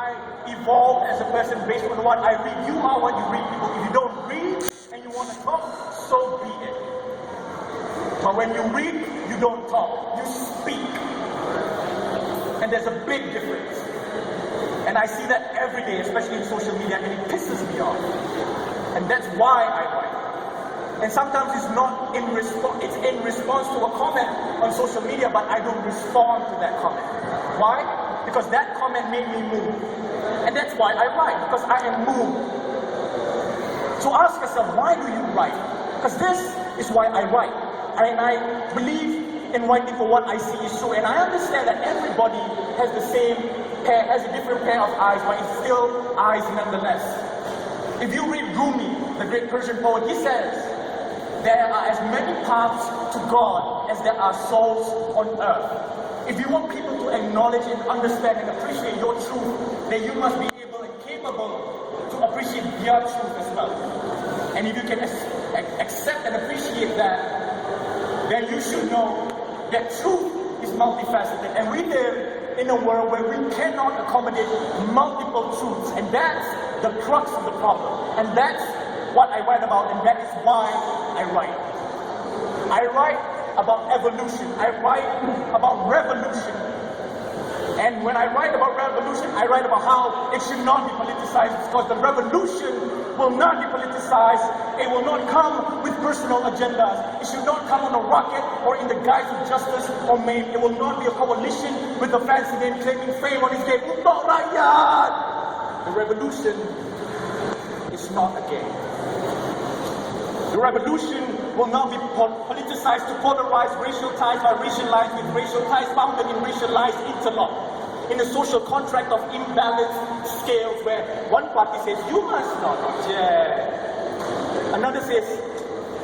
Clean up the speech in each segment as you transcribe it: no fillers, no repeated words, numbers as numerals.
I evolve as a person based on what I read. You are what you read, people. If you don't read and you want to talk, so be it. But when you read, you don't talk. You speak. And there's a big difference. And I see that every day, especially in social media, and it pisses me off. And that's why I write. And sometimes it's not in response, it's in response to a comment on social media, but I don't respond to that comment. Why? Because that comment made me move. And that's why I write, because I am moved. So ask yourself, why do you write? Because this is why I write. And I believe in writing for what I see is true. And I understand that everybody has the same pair, has a different pair of eyes, but it's still eyes nonetheless. If you read Rumi, the great Persian poet, he says, there are as many paths to God as there are souls on earth. If you want people to acknowledge and understand and appreciate your truth, then you must be able and capable to appreciate their truth as well. And if you can accept and appreciate that, then you should know that truth is multifaceted. And we live in a world where we cannot accommodate multiple truths. And that's the crux of the problem. And that's what I write about, and that is why I write. I write about evolution. I write about revolution. And when I write about revolution, I write about how it should not be politicized, because the revolution will not be politicized. It will not come with personal agendas. It should not come on a rocket or in the guise of justice or MAME. It will not be a coalition with a fancy name claiming fame on its game. Untuk rakyat! The revolution is not a game. The revolution will not be politicized to polarize racial ties by racial lines with racial ties bounded in racialized interlock. In a social contract of imbalanced scales where one party says, you must not object. Another says,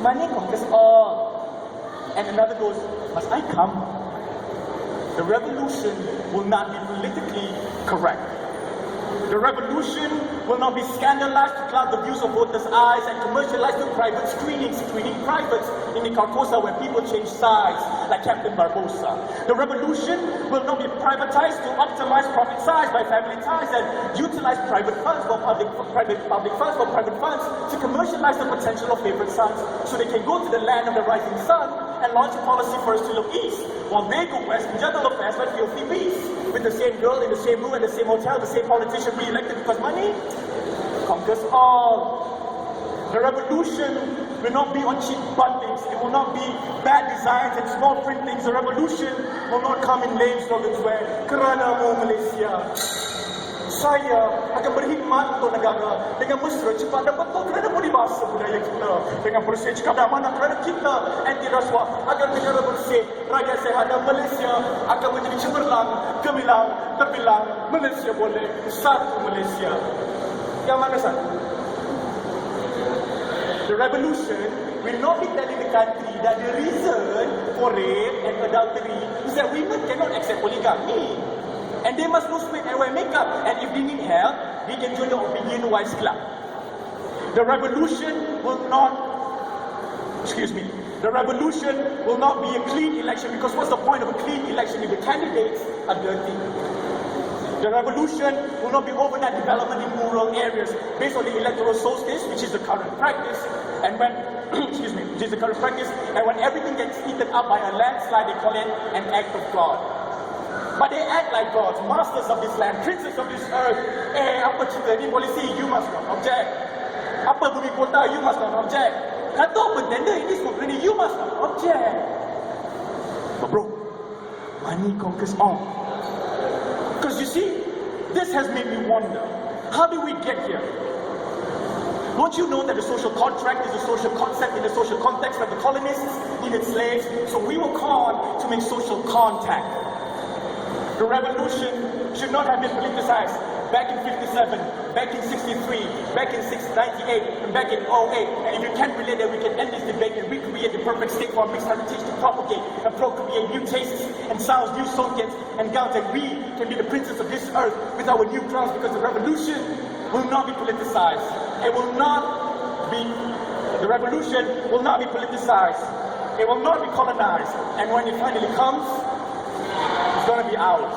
money conquers all. And another goes, must I come? The revolution will not be politically correct. The revolution will not be scandalized to cloud the views of voters' eyes and commercialized to private screening privates in the Carcosa where people change sides like Captain Barbosa. The revolution will not be privatized to optimize profit size by family ties and utilize private funds for public funds for private funds to commercialize the potential of favorite sons so they can go to the land of the rising sun and launch a policy for us to look east, while they go west and juggle affairs like filthy beasts, with the same girl in the same room and the same hotel, the same politician re-elected because money conquers all. The revolution will not be on cheap buttons, it will not be bad designs and small printings. The revolution will not come in lame slogans where, kerana mo Malaysia, saya akan berkhidmat untuk negara dengan mesra cepat dan betul kerana peribahasa budaya kita, dengan bersih cekap dan amanah kerana kita anti rasuah agar negara bersih, rakyat sehat dan Malaysia akan menjadi cemerlang, gemilang, terbilang. Malaysia boleh, satu Malaysia. Yang mana satu? The revolution will not be telling the country that the reason for rape and adultery is that women cannot accept polygamy. And they must lose weight and wear makeup. And if they need help, they can join the Obedient Wives Club. The revolution will not, the revolution will not be a clean election, because what's the point of a clean election if the candidates are dirty? The revolution will not be overnight development in rural areas based on the electoral solstice, which is the current practice. And when, which is the current practice, and when everything gets eaten up by a landslide, they call it an act of God. But they act like gods, masters of this land, princes of this earth. Apa cerita ni polisi, you must not object. Apa bumi kota, you must not object. Kata open tender, ini semua benda, you must not object. But bro, money conquers all. Because you see, this has made me wonder, how did we get here? Don't you know that the social contract is a social concept in the social context that the colonists needed slaves? So we were called to make social contact. The revolution should not have been politicized back in 57, back in 63, back in 98, and back in 08. And if you can't relate that, we can end this debate and recreate the perfect state for our mixed heritage to propagate and procreate new tastes and sounds, new sockets and gowns, and we can be the princes of this earth with our new crowns, because the revolution will not be politicized. It will not be, the revolution will not be politicized. It will not be colonized. And when it finally comes, it's going to be ours.